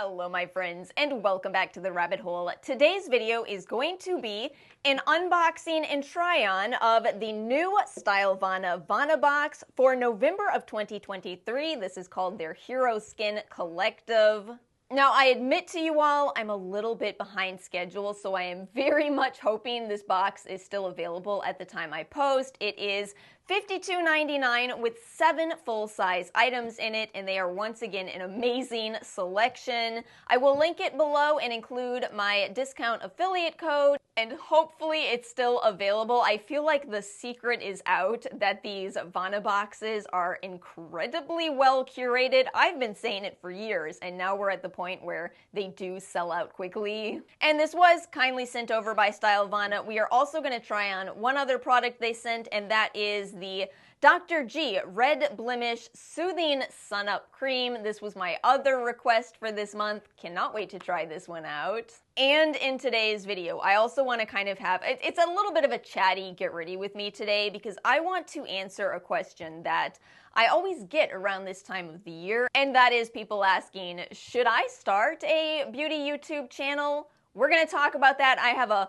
Hello my friends, and welcome back to the rabbit hole. Today's video is going to be an unboxing and try-on of the new stylevana VANABOX for November of 2023. This is called their Hero Skin Collective. Now, I admit to you all, I'm a little bit behind schedule, so I am very much hoping this box is still available at the time I post. It is $52.99 with 7 full-size items in it, and they are once again an amazing selection. I will link it below and include my discount affiliate code, and hopefully it's still available. I feel like the secret is out that these VANABOXes are incredibly well curated. I've been saying it for years, and now we're at the point where they do sell out quickly. And this was kindly sent over by stylevana. We are also going to try on one other product they sent, and that is the Dr. G Red Blemish Soothing Sun Up Cream. This was my other request for this month. Cannot wait to try this one out. And in today's video, I also want to kind of have, it's a little bit of a chatty get ready with me today because I want to answer a question that I always get around this time of the year, and that is people asking, should I start a beauty YouTube channel? We're going to talk about that. I have a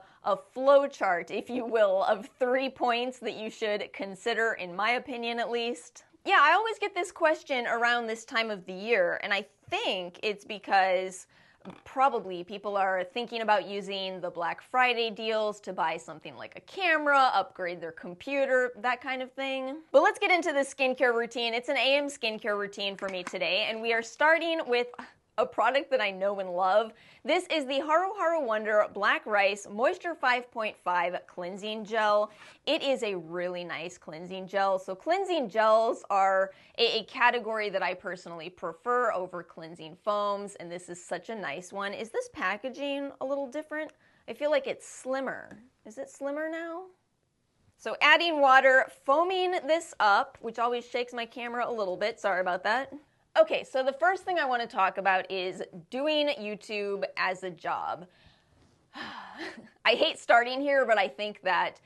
flow chart, if you will, of 3 points that you should consider, in my opinion at least. Yeah, I always get this question around this time of the year, and I think it's because probably people are thinking about using the Black Friday deals to buy something like a camera, upgrade their computer, that kind of thing. But let's get into the skincare routine. It's an AM skincare routine for me today, and we are starting with a product that I know and love. This is the Haru Haru Wonder Black Rice Moisture 5.5 Cleansing Gel. It is a really nice cleansing gel. So cleansing gels are a category that I personally prefer over cleansing foams, and this is such a nice one. Is this packaging a little different? I feel like it's slimmer. Is it slimmer now? So adding water, foaming this up, which always shakes my camera a little bit. Sorry about that. Okay, so the first thing I want to talk about is doing YouTube as a job. I hate starting here, but I think that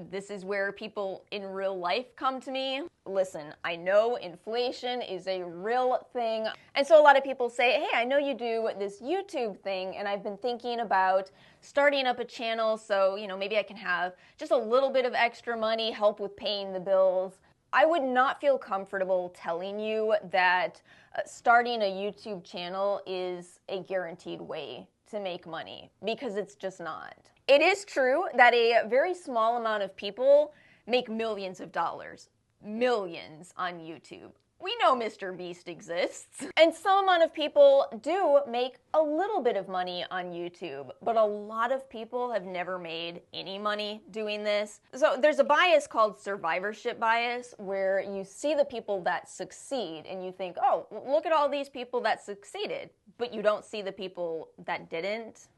this is where people in real life come to me. Listen, I know inflation is a real thing, and so a lot of people say, hey, I know you do this YouTube thing, and I've been thinking about starting up a channel so, maybe I can have just a little bit of extra money, help with paying the bills. I would not feel comfortable telling you that starting a YouTube channel is a guaranteed way to make money, because it's just not. It is true that a very small amount of people make millions of dollars, millions on YouTube. We know Mr. Beast exists. And some amount of people do make a little bit of money on YouTube, but a lot of people have never made any money doing this. So there's a bias called survivorship bias, where you see the people that succeed and you think, oh, look at all these people that succeeded, but you don't see the people that didn't.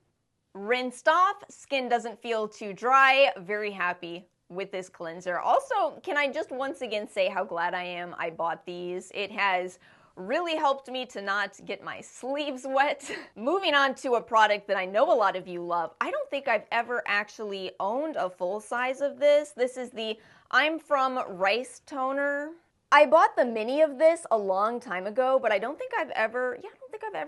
Rinsed off, skin doesn't feel too dry, very happy with this cleanser. Also, can I just once again say how glad I am I bought these. It has really helped me to not get my sleeves wet. Moving on to a product that I know a lot of you love. I don't think I've ever actually owned a full size of this. This is the I'm From Rice Toner. I bought the mini of this a long time ago, but I don't think I've ever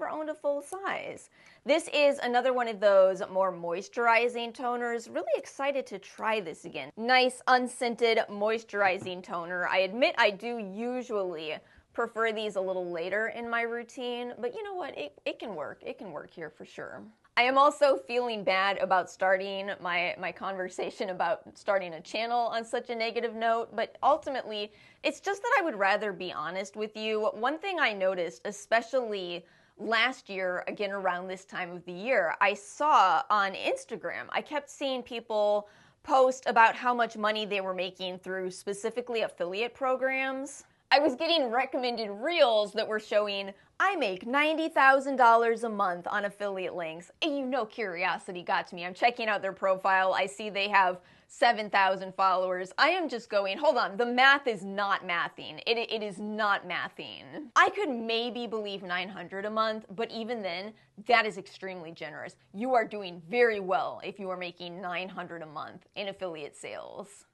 owned a full size. This is another one of those more moisturizing toners. Really excited to try this again. Nice unscented moisturizing toner. I admit I do usually prefer these a little later in my routine, but you know what? It can work. It can work here for sure. I am also feeling bad about starting my conversation about starting a channel on such a negative note, but ultimately, it's just that I would rather be honest with you. One thing I noticed, especially last year, again around this time of the year, I saw on Instagram, I kept seeing people post about how much money they were making through specifically affiliate programs. I was getting recommended reels that were showing, I make $90,000 a month on affiliate links. And curiosity got to me. I'm checking out their profile. I see they have 7,000 followers. I am just going, hold on, the math is not mathing. It is not mathing. I could maybe believe 900 a month, but even then, that is extremely generous. You are doing very well if you are making 900 a month in affiliate sales.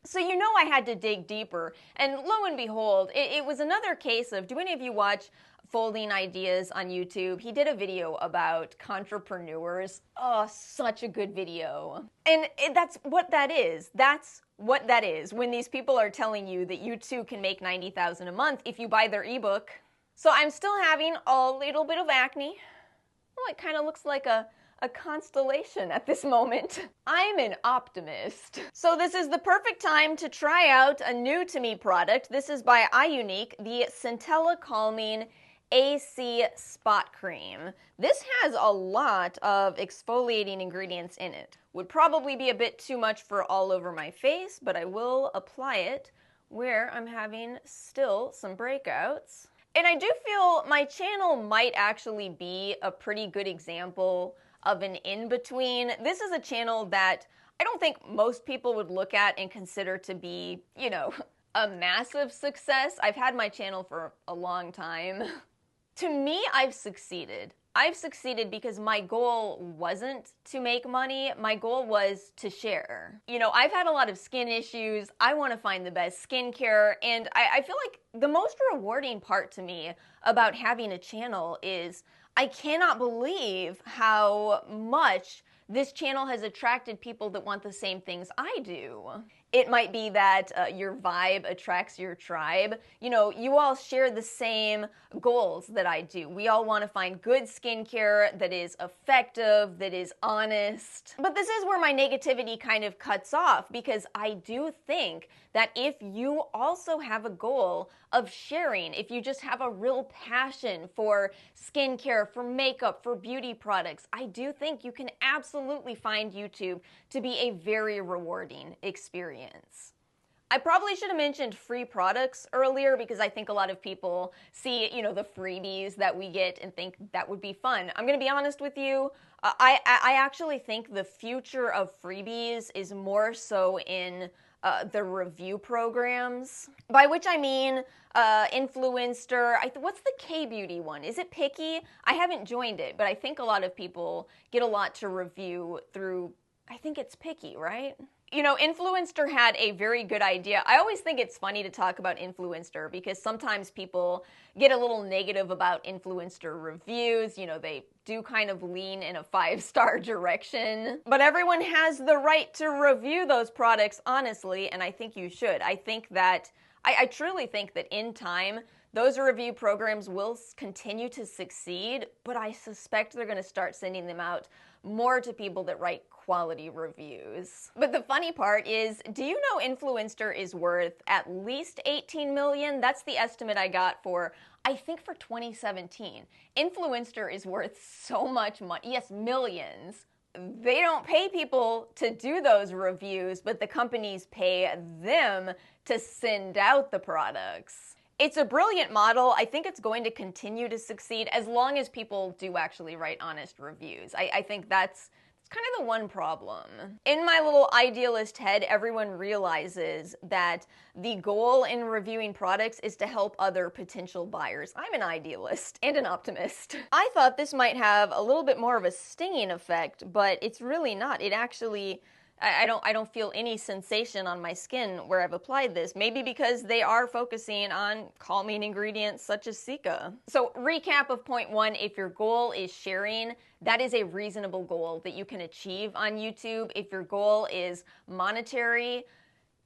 So I had to dig deeper, and lo and behold, it was another case of, do any of you watch folding ideas on YouTube. He did a video about entrepreneurs. Oh, such a good video. And that's what that is. That's what that is when these people are telling you that you too can make $90,000 a month if you buy their ebook. So I'm still having a little bit of acne. Well, it kind of looks like a constellation at this moment. I'm an optimist. So this is the perfect time to try out a new to me product. This is by iUnique, the Centella Calming AC Spot Cream. This has a lot of exfoliating ingredients in it. Would probably be a bit too much for all over my face, but I will apply it where I'm having still some breakouts. And I do feel my channel might actually be a pretty good example of an in-between. This is a channel that I don't think most people would look at and consider to be, you know, a massive success. I've had my channel for a long time. To me, I've succeeded. I've succeeded because my goal wasn't to make money. My goal was to share. You know, I've had a lot of skin issues. I want to find the best skincare, and I feel like the most rewarding part to me about having a channel is I cannot believe how much this channel has attracted people that want the same things I do. It might be that your vibe attracts your tribe. You know, you all share the same goals that I do. We all want to find good skincare that is effective, that is honest. But this is where my negativity kind of cuts off, because I do think that if you also have a goal of sharing, if you just have a real passion for skincare, for makeup, for beauty products, I do think you can absolutely find YouTube to be a very rewarding experience. I probably should have mentioned free products earlier, because I think a lot of people see, you know, the freebies that we get and think that would be fun. I'm going to be honest with you. I actually think the future of freebies is more so in the review programs, by which I mean Influencer. What's the K-Beauty one? Is it Picky? I haven't joined it, but I think a lot of people get a lot to review through, I think it's Picky, right? You know, Influencer had a very good idea. I always think it's funny to talk about Influencer because sometimes people get a little negative about Influencer reviews. You know, they do kind of lean in a 5-star direction. But everyone has the right to review those products honestly, and I think you should. I think that, I truly think that in time, those review programs will continue to succeed, but I suspect they're going to start sending them out more to people that write quality reviews. But the funny part is, do you know Influencer is worth at least $18 million? That's the estimate I got for, I think, for 2017. Influencer is worth so much money. Yes, millions. They don't pay people to do those reviews, but the companies pay them to send out the products. It's a brilliant model. I think it's going to continue to succeed as long as people do actually write honest reviews. I think that's kind of the one problem. In my little idealist head, everyone realizes that the goal in reviewing products is to help other potential buyers. I'm an idealist and an optimist. I thought this might have a little bit more of a stinging effect, but it's really not. It actually, I don't feel any sensation on my skin where I've applied this. Maybe because they are focusing on calming ingredients such as cica. So recap of point 1, if your goal is sharing, that is a reasonable goal that you can achieve on YouTube. If your goal is monetary,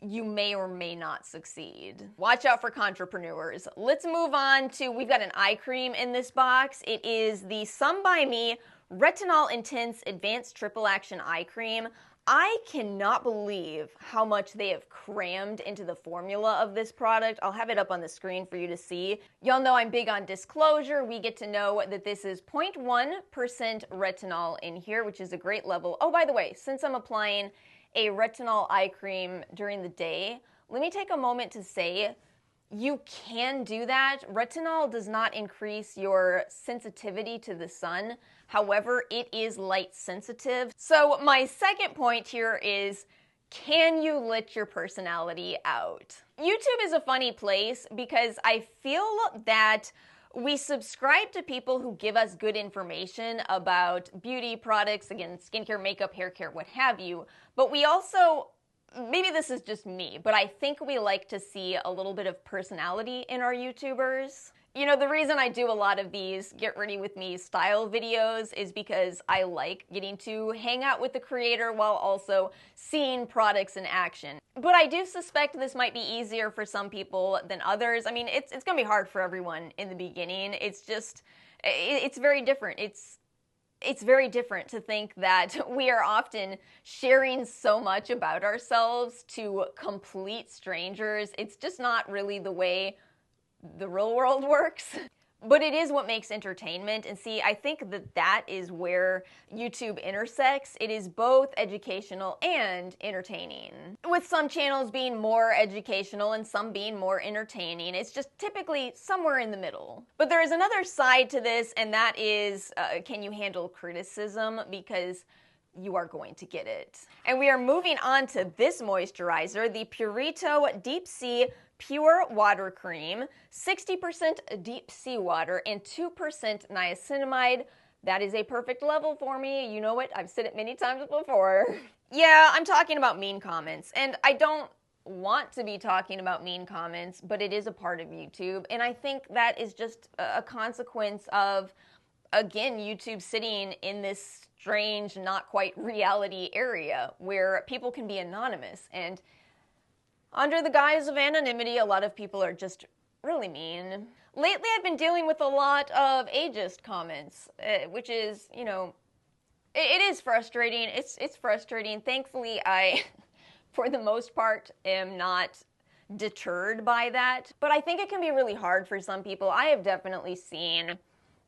you may or may not succeed. Watch out for entrepreneurs. Let's move on to, we've got an eye cream in this box. It is the Some By Me Retinol Intense Advanced Triple Action Eye Cream. I cannot believe how much they have crammed into the formula of this product. I'll have it up on the screen for you to see. Y'all know I'm big on disclosure. We get to know that this is 0.1% retinol in here, which is a great level. Oh, by the way, since I'm applying a retinol eye cream during the day, let me take a moment to say you can do that. Retinol does not increase your sensitivity to the sun. However, it is light sensitive. So my second point here is, can you let your personality out? YouTube is a funny place because I feel that we subscribe to people who give us good information about beauty products, again, skincare, makeup, hair care, what have you, but we also, maybe this is just me, but I think we like to see a little bit of personality in our YouTubers. You know, the reason I do a lot of these get ready with me style videos is because I like getting to hang out with the creator while also seeing products in action. But I do suspect this might be easier for some people than others. I mean, it's gonna be hard for everyone in the beginning. It's just, it's very different. It's very different to think that we are often sharing so much about ourselves to complete strangers. It's just not really the way the real world works. But it is what makes entertainment, and see, I think that that is where YouTube intersects. It is both educational and entertaining, with some channels being more educational and some being more entertaining. It's just typically somewhere in the middle. But there is another side to this, and that is, can you handle criticism? Because you are going to get it. And we are moving on to this moisturizer, the Purito Deep Sea Pure Water Cream, 60% deep sea water and 2% niacinamide. That is a perfect level for me. You know it, I've said it many times before. Yeah, I'm talking about mean comments, and I don't want to be talking about mean comments, but it is a part of YouTube, and I think that is just a consequence of, again, YouTube sitting in this strange, not quite reality area where people can be anonymous, and under the guise of anonymity, a lot of people are just really mean. Lately, I've been dealing with a lot of ageist comments, which is, you know, it is frustrating. It's frustrating. Thankfully, I, for the most part, am not deterred by that. But I think it can be really hard for some people. I have definitely seen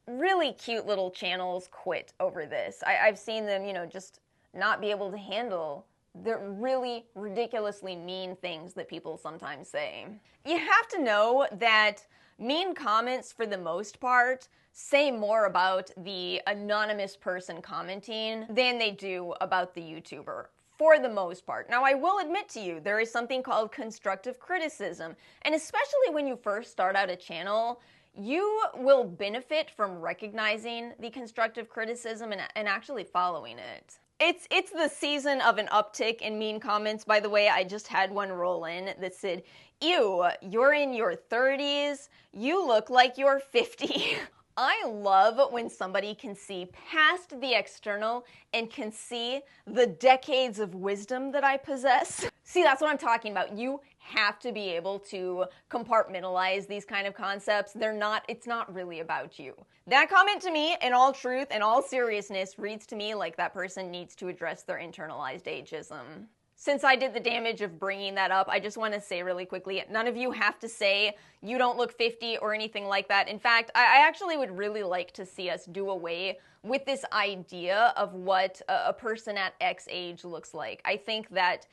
really cute little channels quit over this. I've seen them, you know, just not be able to handle the really ridiculously mean things that people sometimes say. You have to know that mean comments, for the most part, say more about the anonymous person commenting than they do about the YouTuber, for the most part. Now, I will admit to you, there is something called constructive criticism, and especially when you first start out a channel, you will benefit from recognizing the constructive criticism and actually following it. It's the season of an uptick in mean comments. By the way, I just had one roll in that said, "Ew, you're in your 30s, you look like you're 50. I love when somebody can see past the external and can see the decades of wisdom that I possess. See, that's what I'm talking about. You have to be able to compartmentalize these kind of concepts. It's not really about you. That comment to me, in all truth and all seriousness, reads to me like that person needs to address their internalized ageism. Since I did the damage of bringing that up, I just want to say really quickly, none of you have to say you don't look 50 or anything like that. In fact, I actually would really like to see us do away with this idea of what a person at X age looks like. I think that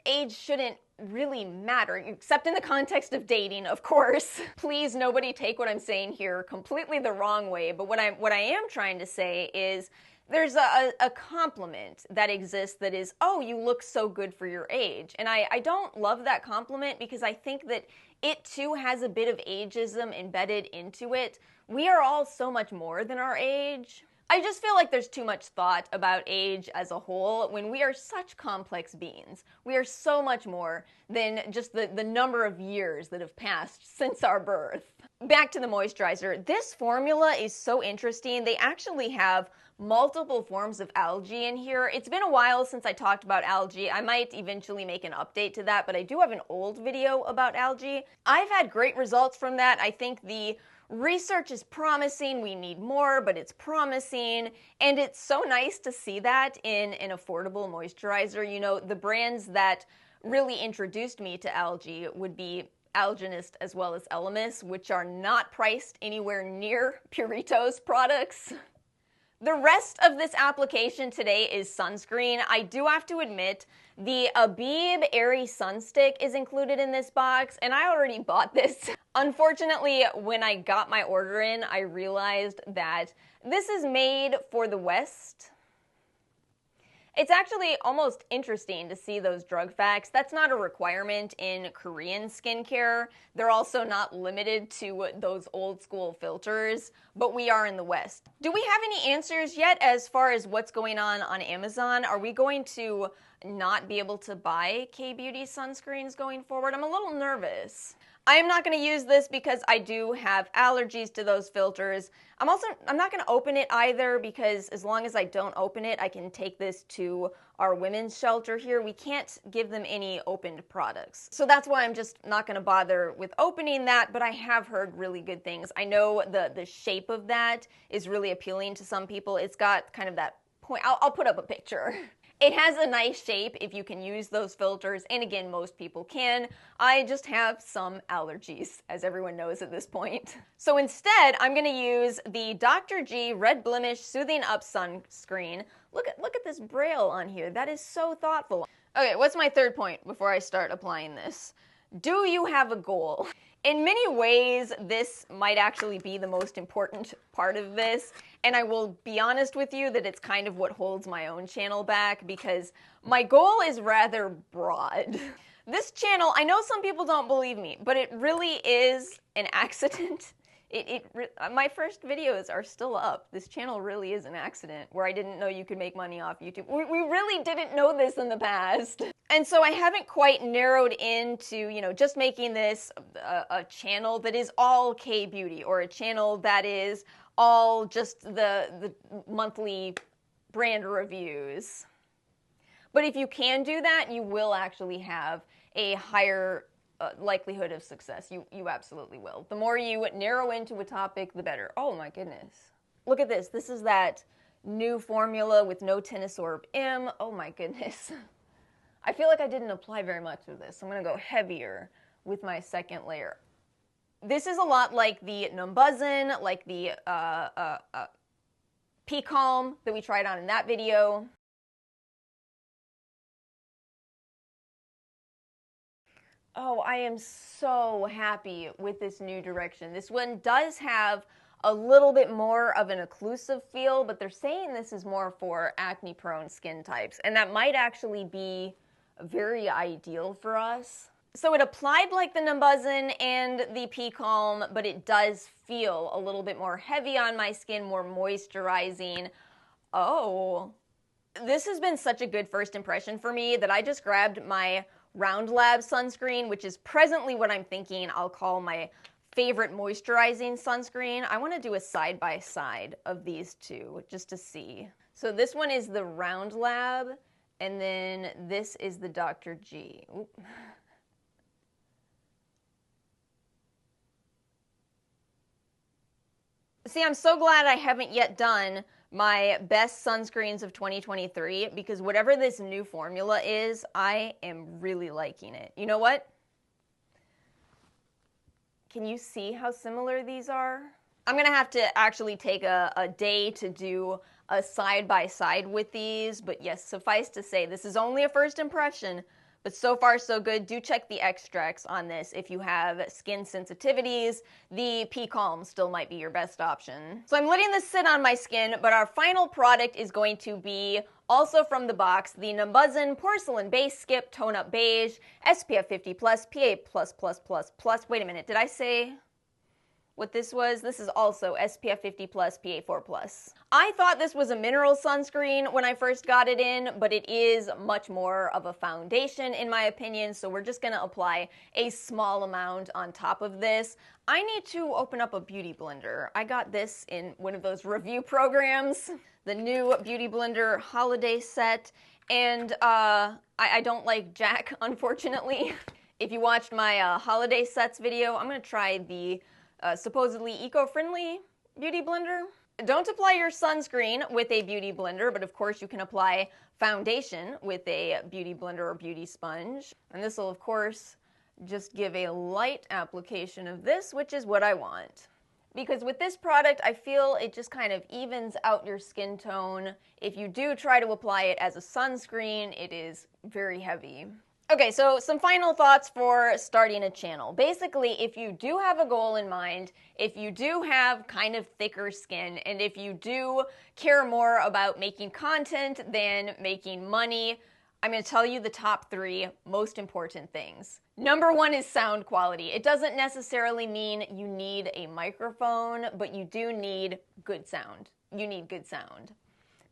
age shouldn't really matter, except in the context of dating, of course. Please, nobody take what I'm saying here completely the wrong way, but what I am trying to say is there's a compliment that exists that is, oh, you look so good for your age. And I don't love that compliment because I think that it too has a bit of ageism embedded into it. We are all so much more than our age. I just feel like there's too much thought about age as a whole when we are such complex beings. We are so much more than just the number of years that have passed since our birth. Back to the moisturizer. This formula is so interesting. They actually have multiple forms of algae in here. It's been a while since I talked about algae. I might eventually make an update to that, but I do have an old video about algae. I've had great results from that. I think the research is promising. We need more, but it's promising. And it's so nice to see that in an affordable moisturizer. You know, the brands that really introduced me to algae would be Algenist as well as Elemis, which are not priced anywhere near Purito's products. The rest of this application today is sunscreen. I do have to admit, the Abib Airy Sun Stick is included in this box, and I already bought this. Unfortunately, when I got my order in, I realized that this is made for the West. It's actually almost interesting to see those drug facts. That's not a requirement in Korean skincare. They're also not limited to those old school filters, but we are in the West. Do we have any answers yet as far as what's going on Amazon? Are we going to not be able to buy K-Beauty sunscreens going forward? I'm a little nervous. I am not going to use this because I do have allergies to those filters. I'm not going to open it either because as long as I don't open it, I can take this to our women's shelter here. We can't give them any opened products. So that's why I'm just not going to bother with opening that, but I have heard really good things. I know the shape of that is really appealing to some people. It's got kind of that point. I'll put up a picture. It has a nice shape if you can use those filters, and again, most people can. I just have some allergies, as everyone knows at this point. So instead, I'm going to use the Dr. G Red Blemish Soothing Up Sunscreen. Look at this braille on here. That is so thoughtful. Okay, what's my third point before I start applying this? Do you have a goal? In many ways, this might actually be the most important part of this, and I will be honest with you that it's kind of what holds my own channel back because my goal is rather broad. This channel, I know some people don't believe me, but it really is an accident. My first videos are still up. This channel really is an accident where I didn't know you could make money off YouTube. We really didn't know this in the past. And so I haven't quite narrowed into, just making this a channel that is all K-beauty or a channel that is all just the monthly brand reviews. But if you can do that, you will actually have a higher likelihood of success. You absolutely will. The more you narrow into a topic, the better. Oh my goodness. Look at this. This is that new formula with no Tinosorb M. Oh my goodness. I feel like I didn't apply very much of this. I'm going to go heavier with my second layer. This is a lot like the Numbuzzin, like the P-Calm that we tried on in that video. Oh, I am so happy with this new direction. This one does have a little bit more of an occlusive feel, but they're saying this is more for acne-prone skin types, and that might actually be very ideal for us. So it applied like the Numbuzzin and the P-Calm, but it does feel a little bit more heavy on my skin, more moisturizing. Oh, this has been such a good first impression for me that I just grabbed my Round Lab sunscreen, which is presently what I'm thinking I'll call my favorite moisturizing sunscreen. I want to do a side-by-side of these two just to see. So this one is the Round Lab, and then this is the Dr. G. Oop. See, I'm so glad I haven't yet done my best sunscreens of 2023 because whatever this new formula is, I am really liking it. You know what? Can you see how similar these are? I'm going to have to actually take a day to do a side-by-side with these, but yes, suffice to say, this is only a first impression, but so far so good. Do check the extracts on this if you have skin sensitivities. The P-Calm still might be your best option. So I'm letting this sit on my skin, but our final product is going to be also from the box, the Numbuzzin Porcelain Base Skip Tone Up Beige, SPF 50+, PA+++++. Wait a minute, did I say what this was? This is also SPF 50+, PA4+. I thought this was a mineral sunscreen when I first got it in, but it is much more of a foundation in my opinion, so we're just gonna apply a small amount on top of this. I need to open up a beauty blender. I got this in one of those review programs, the new Beauty Blender holiday set, and I don't like Jack, unfortunately. If you watched my holiday sets video, I'm gonna try the supposedly eco-friendly beauty blender. Don't apply your sunscreen with a beauty blender, but of course you can apply foundation with a beauty blender or beauty sponge. And this will of course just give a light application of this, which is what I want. Because with this product, I feel it just kind of evens out your skin tone. If you do try to apply it as a sunscreen, it is very heavy. Okay, so some final thoughts for starting a channel. Basically, if you do have a goal in mind, if you do have kind of thicker skin, and if you do care more about making content than making money, I'm going to tell you the top 3 most important things. Number 1 is sound quality. It doesn't necessarily mean you need a microphone, but you do need good sound. You need good sound.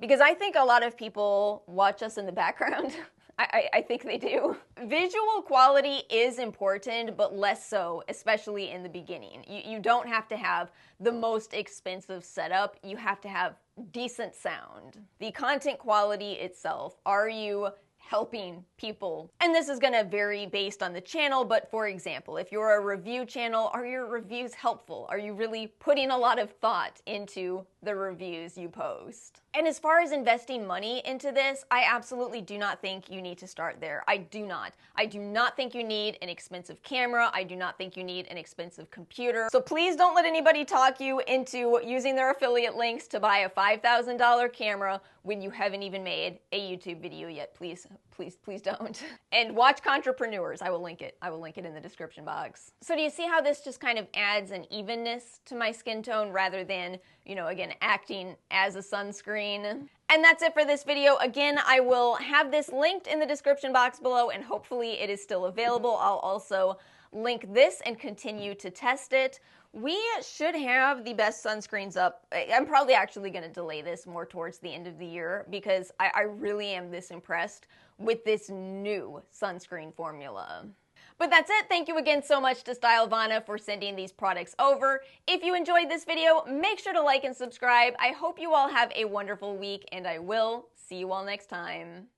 Because I think a lot of people watch us in the background. I think they do. Visual quality is important, but less so, especially in the beginning. You don't have to have the most expensive setup. You have to have decent sound. The content quality itself, are you helping people? And this is gonna vary based on the channel, but for example, if you're a review channel, are your reviews helpful? Are you really putting a lot of thought into the reviews you post? And as far as investing money into this, I absolutely do not think you need to start there. I do not. I do not think you need an expensive camera. I do not think you need an expensive computer. So please don't let anybody talk you into using their affiliate links to buy a $5,000 camera when you haven't even made a YouTube video yet. Please, please, please don't. And watch Contrapreneurs. I will link it. I will link it in the description box. So do you see how this just kind of adds an evenness to my skin tone rather than, you know, again, acting as a sunscreen? And that's it for this video. Again, I will have this linked in the description box below, and hopefully it is still available. I'll also link this and continue to test it. We should have the best sunscreens up. I'm probably actually going to delay this more towards the end of the year because I really am this impressed with this new sunscreen formula. But that's it. Thank you again so much to stylevana for sending these products over. If you enjoyed this video, make sure to like and subscribe. I hope you all have a wonderful week, and I will see you all next time.